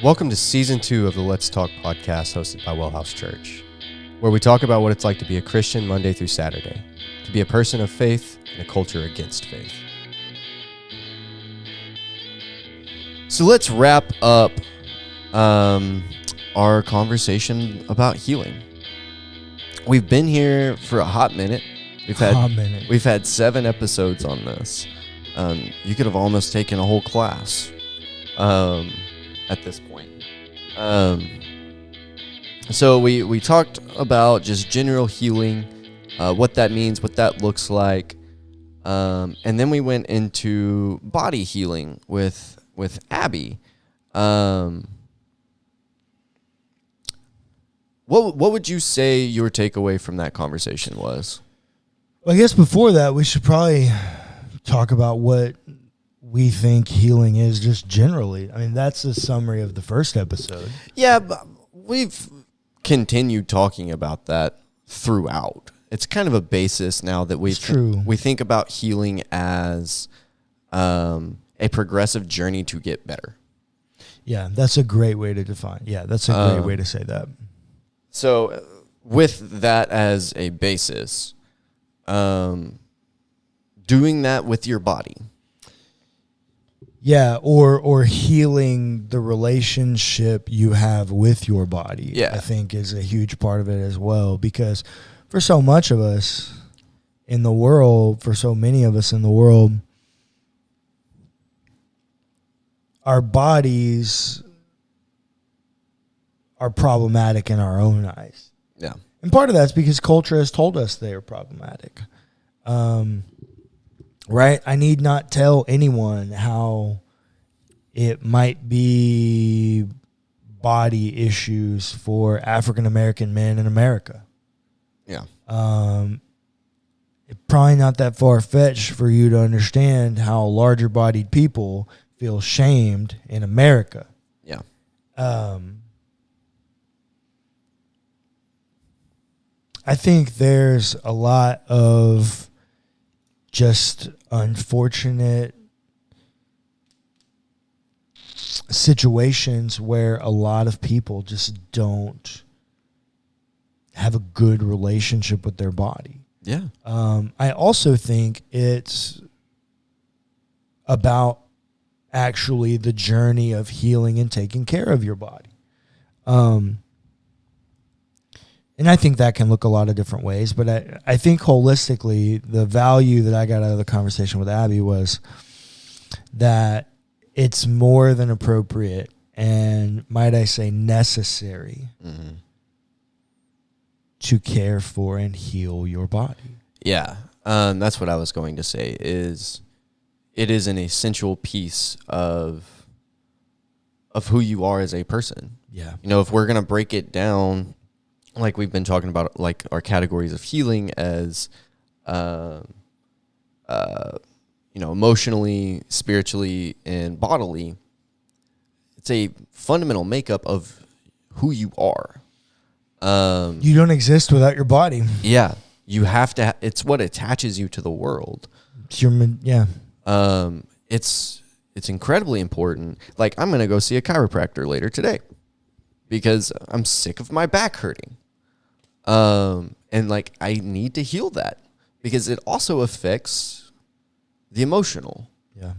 Welcome to Season 2 of the Let's Talk podcast hosted by WellHouse Church, where we talk about what it's like to be a Christian Monday through Saturday, to be a person of faith in a culture against faith. So let's wrap up our conversation about healing. We've been here for a hot minute. We've had 7 episodes on this. You could have almost taken a whole class at this point. So we talked about just general healing, what that means, what that looks like, and then we went into body healing with Abby. What would you say your takeaway from that conversation was? Well, I guess before that, we should probably talk about what we think healing is just generally. I mean, that's a summary of the first episode. Yeah, but we've continued talking about that throughout. It's kind of a basis now that we think about healing as a progressive journey to get better. Yeah, that's a great way to define. Yeah, that's a great way to say that. So with that as a basis, doing that with your body. Yeah, or healing the relationship you have with your body, yeah, I think is a huge part of it as well. Because for so much of us in the world, for so many of us in the world, our bodies are problematic in our own eyes. Yeah. And part of that's because culture has told us they are problematic. Right? I need not tell anyone how it might be body issues for African American men in America. Yeah. It's probably not that far-fetched for you to understand how larger bodied people feel shamed in America. Yeah. I think there's a lot of just unfortunate situations where a lot of people just don't have a good relationship with their body. Yeah. I also think it's about actually the journey of healing and taking care of your body. And I think that can look a lot of different ways, but I think holistically, the value that I got out of the conversation with Abby was that it's more than appropriate and, might I say, necessary to care for and heal your body. Yeah, that's what I was going to say, is it is an essential piece of who you are as a person. Yeah. You know, if we're going to break it down, like we've been talking about, like our categories of healing as, emotionally, spiritually, and bodily, it's a fundamental makeup of who you are. You don't exist without your body. Yeah, you have to. It's what attaches you to the world. It's your, yeah. It's incredibly important. Like, I'm gonna go see a chiropractor later today because I'm sick of my back hurting. And like, I need to heal that because it also affects the emotional. Yeah.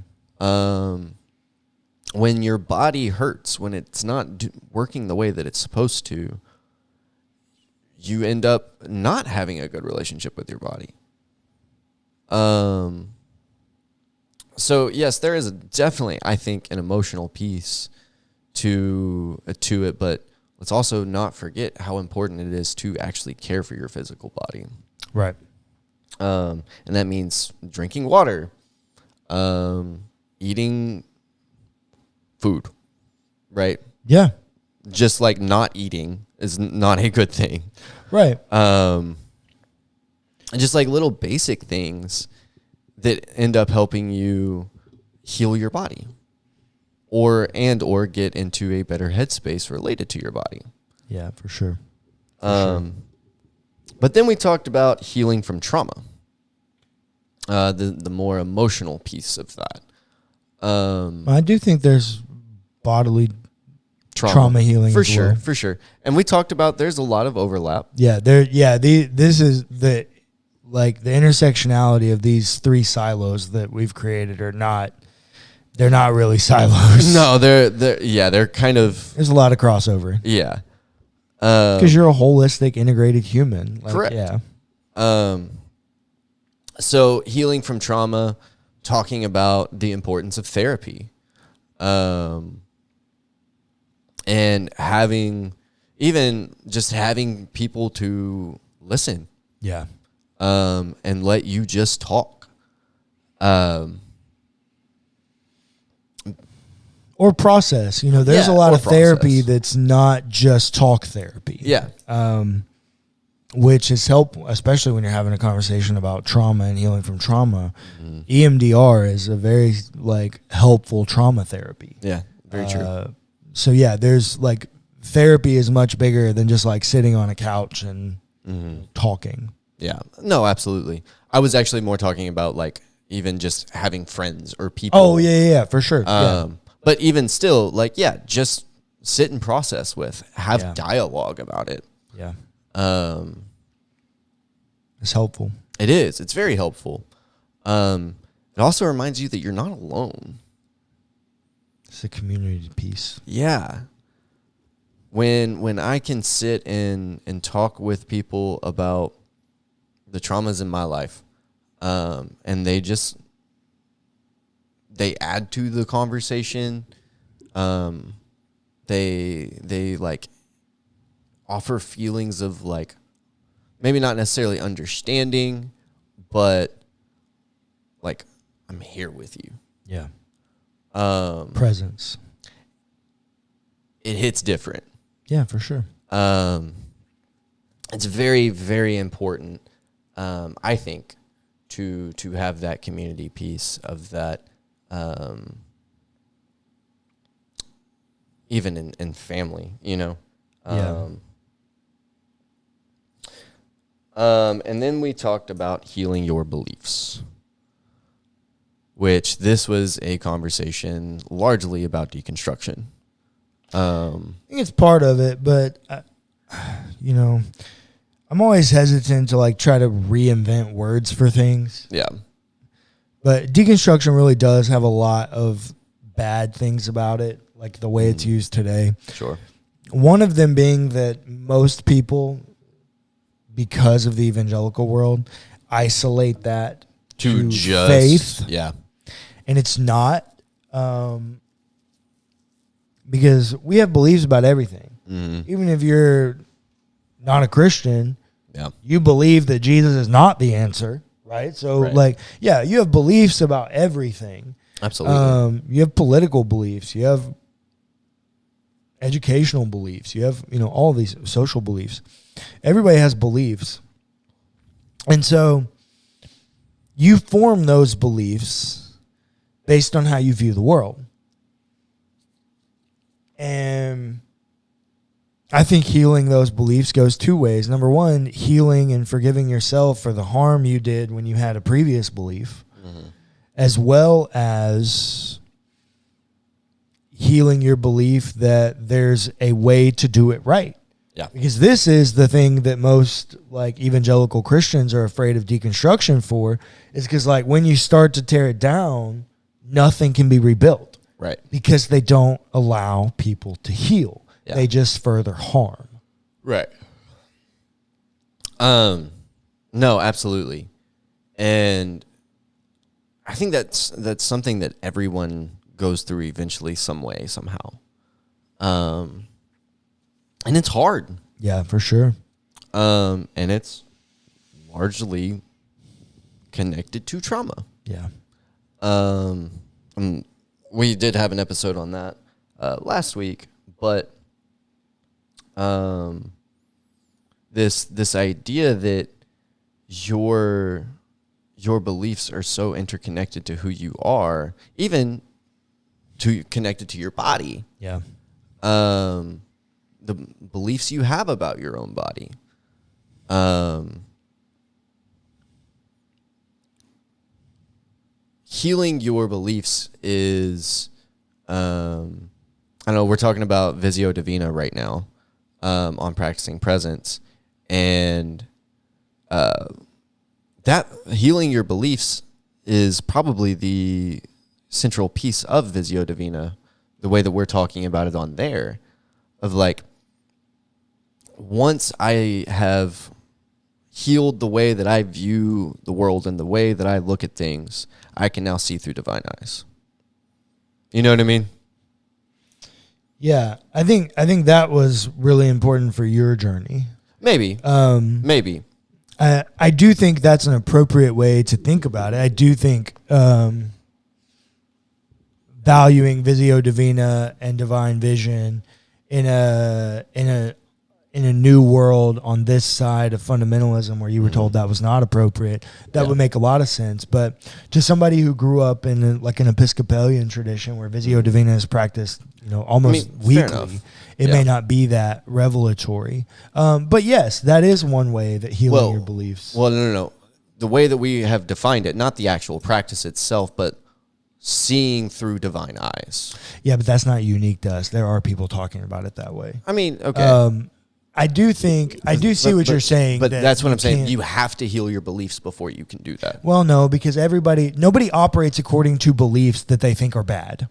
When your body hurts, when it's not working the way that it's supposed to, you end up not having a good relationship with your body. So yes, there is definitely, I think, an emotional piece to it, but let's also not forget how important it is to actually care for your physical body. Right. And that means drinking water, eating food, right? Yeah. Just like not eating is not a good thing. Right. And just like little basic things that end up helping you heal your body. Or get into a better headspace related to your body. Yeah, for sure. But then we talked about healing from trauma, the more emotional piece of that. I do think there's bodily trauma healing for as sure, well. for sure. And we talked about there's a lot of overlap. Yeah, this is the intersectionality of these three silos that we've created are not. They're not really silos. No, they're kind of. There's a lot of crossover. Yeah. Because you're a holistic, integrated human. Correct. Yeah. So healing from trauma, talking about the importance of therapy, and having people to listen, Yeah. and let you just talk, or process. There's a lot of therapy that's not just talk therapy. Yeah. Which is helpful, especially when you're having a conversation about trauma and healing from trauma. Mm-hmm. EMDR is a very helpful trauma therapy. Yeah, very true. So yeah, there's therapy is much bigger than just sitting on a couch and talking. Yeah, no, absolutely. I was actually more talking about even just having friends or people. Oh yeah, for sure. But even still, just sit and process with, have dialogue about it. Yeah. It's helpful. It is. It's very helpful. It also reminds you that you're not alone. It's a community piece. Yeah. When I can sit and talk with people about the traumas in my life, and they add to the conversation, they offer feelings of maybe not necessarily understanding, but I'm here with you. Yeah. Presence. It hits different. Yeah, for sure. It's very, very important, I think, to have that community piece of that, even in family, Yeah. And then we talked about healing your beliefs, which this was a conversation largely about deconstruction. I think it's part of it, but I'm always hesitant to try to reinvent words for things. Yeah. But deconstruction really does have a lot of bad things about it, the way it's used today. Sure. One of them being that most people, because of the evangelical world, isolate that to just faith. Yeah. And it's not, because we have beliefs about everything. Mm-hmm. Even if you're not a Christian, you believe that Jesus is not the answer, right? So, you have beliefs about everything. Absolutely. You have political beliefs. You have educational beliefs. You have, all these social beliefs. Everybody has beliefs. And so you form those beliefs based on how you view the world. And I think healing those beliefs goes two ways. Number one, healing and forgiving yourself for the harm you did when you had a previous belief, as well as healing your belief that there's a way to do it right. Yeah. Because this is the thing that most evangelical Christians are afraid of deconstruction for, is because when you start to tear it down, nothing can be rebuilt. Right. Because they don't allow people to heal. Yeah. They just further harm. Right. No, absolutely. And I think that's something that everyone goes through eventually, some way, somehow. And it's hard. Yeah, for sure. And it's largely connected to trauma. Yeah. We did have an episode on that last week, but this idea that your beliefs are so interconnected to who you are, even connected to your body. Yeah. The beliefs you have about your own body. Healing your beliefs is, I I know we're talking about Visio Divina right now, on practicing presence, and that healing your beliefs is probably the central piece of Visio Divina, the way that we're talking about it on there, of like, once I have healed the way that I view the world and the way that I look at things, I can now see through divine eyes. You know what I mean? Yeah, I think that was really important for your journey. Maybe. Maybe. I do think that's an appropriate way to think about it. I do think valuing Visio Divina and divine vision in a new world on this side of fundamentalism, where you were told that was not appropriate, that would make a lot of sense. But to somebody who grew up in an Episcopalian tradition where Visio Divina is practiced, almost weekly, it may not be that revelatory. But yes, that is one way that healing your beliefs. Well, no. The way that we have defined it, not the actual practice itself, but seeing through divine eyes. Yeah, but that's not unique to us. There are people talking about it that way. I mean, okay. I do see what you're saying. But that's what I'm saying. You have to heal your beliefs before you can do that. Well, no, because nobody operates according to beliefs that they think are bad.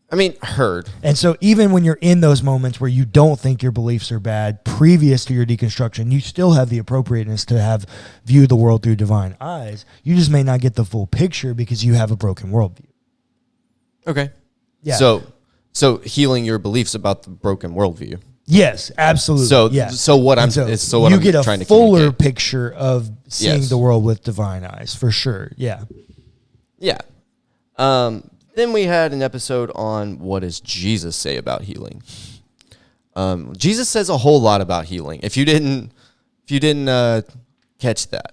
I mean, heard. And so even when you're in those moments where you don't think your beliefs are bad previous to your deconstruction, you still have the appropriateness to have viewed the world through divine eyes. You just may not get the full picture because you have a broken worldview. Okay. Yeah. So healing your beliefs about the broken worldview. Yes, absolutely. So what I'm trying to get a communicate. fuller picture of seeing the world with divine eyes, for sure. Yeah. Yeah. Then we had an episode on what does Jesus say about healing. Jesus says a whole lot about healing. If you didn't catch that,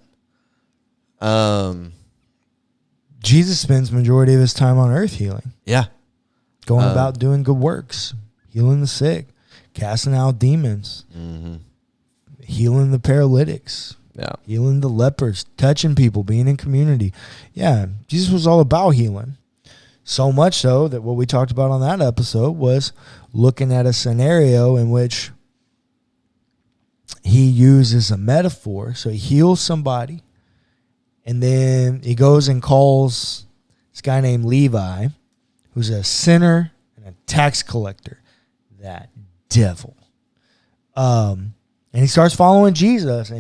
Jesus spends majority of his time on earth healing. Yeah, going about doing good works, healing the sick, casting out demons, healing the paralytics, healing the lepers, touching people, being in community. Yeah, Jesus was all about healing. So much so that what we talked about on that episode was looking at a scenario in which he uses a metaphor. So he heals somebody, and then he goes and calls this guy named Levi, who's a sinner and a tax collector, that devil. And he starts following Jesus,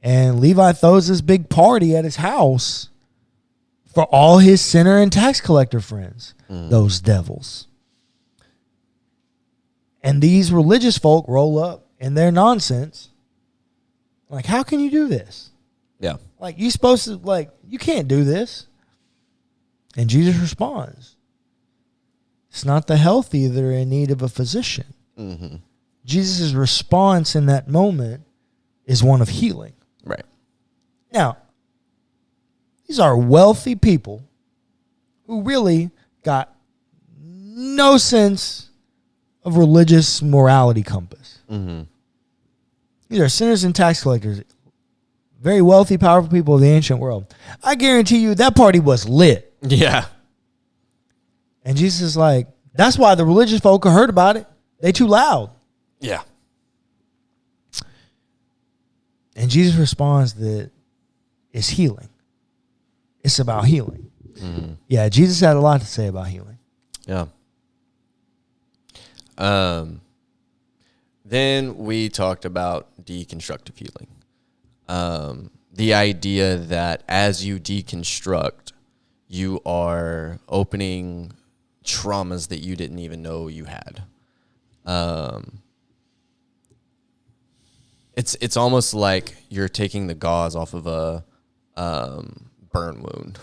and Levi throws this big party at his house for all his sinner and tax collector friends, those devils. And these religious folk roll up in their nonsense. Like, how can you do this? Yeah. Like, you supposed to, you can't do this. And Jesus responds, it's not the healthy that are in need of a physician. Mm-hmm. Jesus' response in that moment is one of healing. Right. Now, these are wealthy people who really got no sense of religious morality compass. Mm-hmm. These are sinners and tax collectors, very wealthy, powerful people of the ancient world. I guarantee you that party was lit. Yeah. And Jesus is like, that's why the religious folk heard about it. They too loud. Yeah. And Jesus responds that it's healing. It's about healing. Mm-hmm. Yeah, Jesus had a lot to say about healing. Yeah. Then we talked about deconstructive healing. The idea that as you deconstruct, you are opening traumas that you didn't even know you had. It's almost like you're taking the gauze off of a burn wound.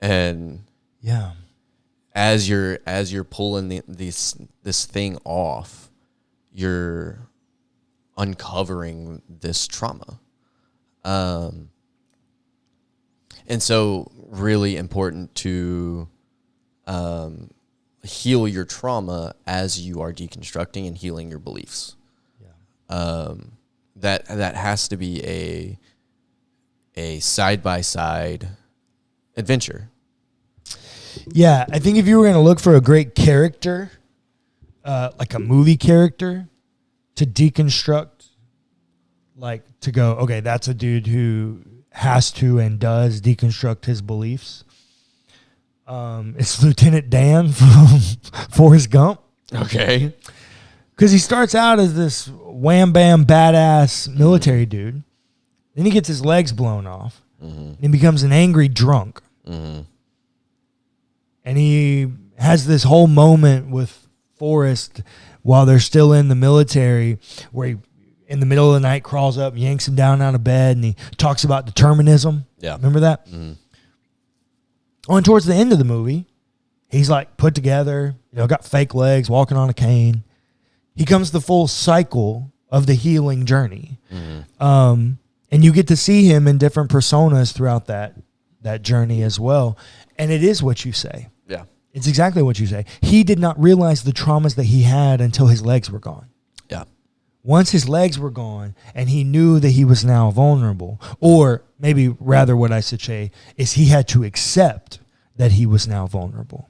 And yeah, as you're pulling this thing off, you're uncovering this trauma. And so really important to heal your trauma as you are deconstructing and healing your beliefs. Yeah. That has to be a side-by-side adventure. Yeah, I think if you were going to look for a great character, like a movie character, to deconstruct, like to go, okay, that's a dude who has to and does deconstruct his beliefs. It's Lieutenant Dan from Forrest Gump. Okay. Because he starts out as this wham bam badass military dude. Then he gets his legs blown off. And he becomes an angry drunk. And he has this whole moment with Forrest while they're still in the military where he, in the middle of the night, crawls up, yanks him down out of bed, and he talks about determinism. Yeah. Remember that? And towards the end of the movie, he's like put together, got fake legs, walking on a cane. He comes the full cycle of the healing journey. And you get to see him in different personas throughout that journey as well. And it is what you say. Yeah. It's exactly what you say. He did not realize the traumas that he had until his legs were gone. Yeah. Once his legs were gone and he knew that he was now vulnerable, or maybe rather what I should say is he had to accept that he was now vulnerable.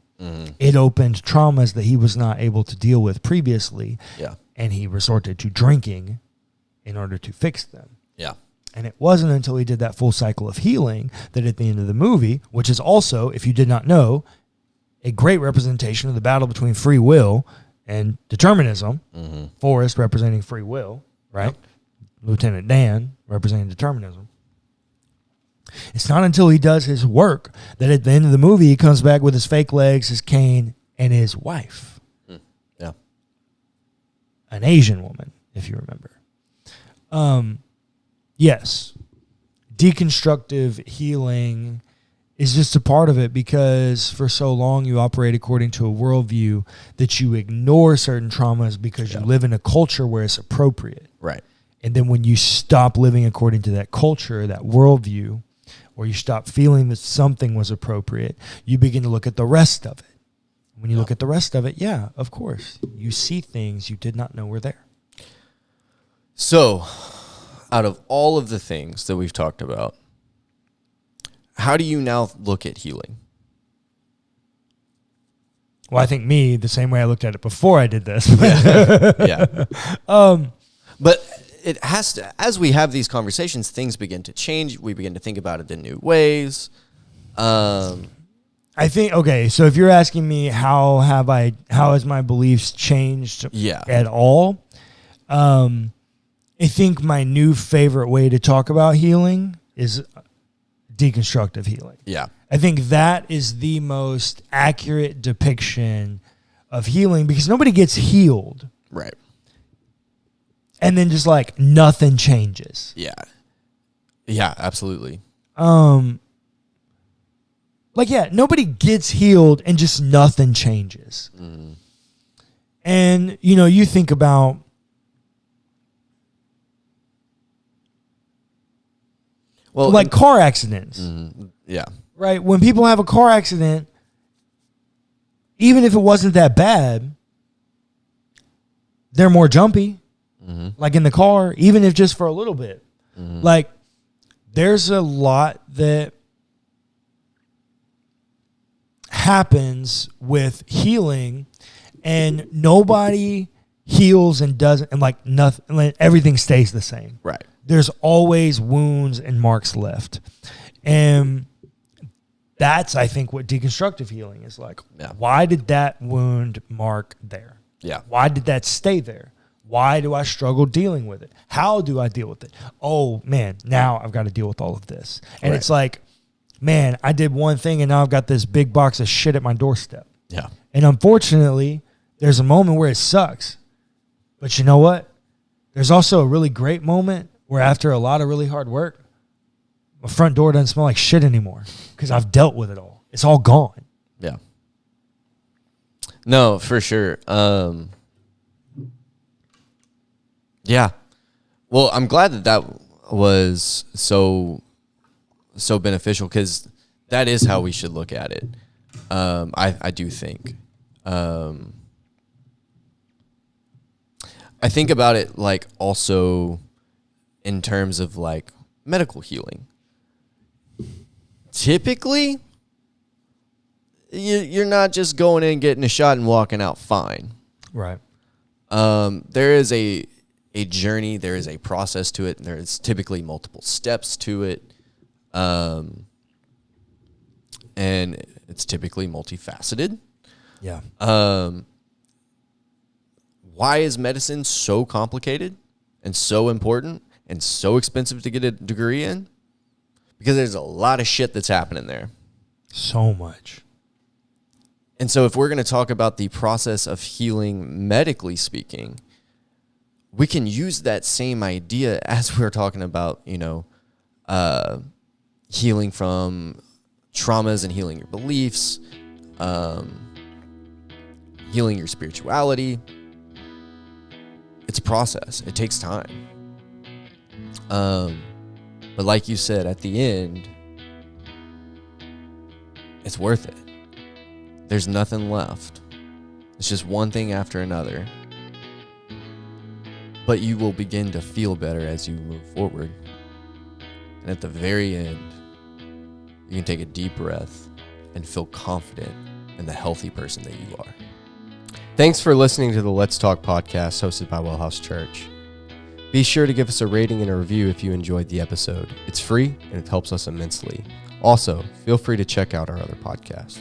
It opened traumas that he was not able to deal with previously. Yeah. And he resorted to drinking in order to fix them. Yeah. And it wasn't until he did that full cycle of healing that at the end of the movie, which is also, if you did not know, a great representation of the battle between free will and determinism. Forrest representing free will, right? Yep. Lieutenant Dan representing determinism. It's not until he does his work that at the end of the movie he comes back with his fake legs, his cane, and his wife. Yeah. An Asian woman, if you remember. Yes. Deconstructive healing is just a part of it because for so long you operate according to a worldview that you ignore certain traumas because you live in a culture where it's appropriate. Right. And then when you stop living according to that culture, that worldview, or you stop feeling that something was appropriate, you begin to look at the rest of it. When you look at the rest of it, yeah, of course, you see things you did not know were there. So, out of all of the things that we've talked about, how do you now look at healing? Well, I think the same way I looked at it before I did this. Yeah. But it has to, as we have these conversations, things begin to change. We begin to think about it in new ways. I think, okay, so if you're asking me how has my beliefs changed at all, I think my new favorite way to talk about healing is deconstructive healing. Yeah. I think that is the most accurate depiction of healing because nobody gets healed. Right. And then just like nothing changes. Yeah. Yeah, absolutely. Nobody gets healed and just nothing changes. And, you think about car accidents. Yeah. Right? When people have a car accident, even if it wasn't that bad, they're more jumpy. Like in the car, even if just for a little bit. Like, there's a lot that happens with healing, and nobody heals and doesn't, and like nothing, everything stays the same. Right. There's always wounds and marks left. And that's, I think, what deconstructive healing is like. Yeah. Why did that wound mark there? Yeah. Why did that stay there? Why do I struggle dealing with it? How do I deal with it? Oh, man, now I've got to deal with all of this. And It's like, man, I did one thing and now I've got this big box of shit at my doorstep. Yeah. And unfortunately, there's a moment where it sucks. But you know what? There's also a really great moment where after a lot of really hard work, my front door doesn't smell like shit anymore because I've dealt with it all. It's all gone. Yeah. No, for sure. Yeah. Well, I'm glad that was so beneficial because that is how we should look at it. I do think. I think about it like also in terms of like medical healing. Typically, you're not just going in, getting a shot, and walking out fine. Right. There is a journey. There is a process to it. There is typically multiple steps to it. And it's typically multifaceted. Yeah. Why is medicine so complicated and so important and so expensive to get a degree in? Because there's a lot of shit that's happening there. So much. And so if we're going to talk about the process of healing medically speaking, we can use that same idea as we're talking about, healing from traumas and healing your beliefs, healing your spirituality. It's a process. It takes time. But like you said, at the end, it's worth it. There's nothing left. It's just one thing after another. But you will begin to feel better as you move forward. And at the very end, you can take a deep breath and feel confident in the healthy person that you are. Thanks for listening to the Let's Talk podcast hosted by WellHouse Church. Be sure to give us a rating and a review if you enjoyed the episode. It's free and it helps us immensely. Also, feel free to check out our other podcasts.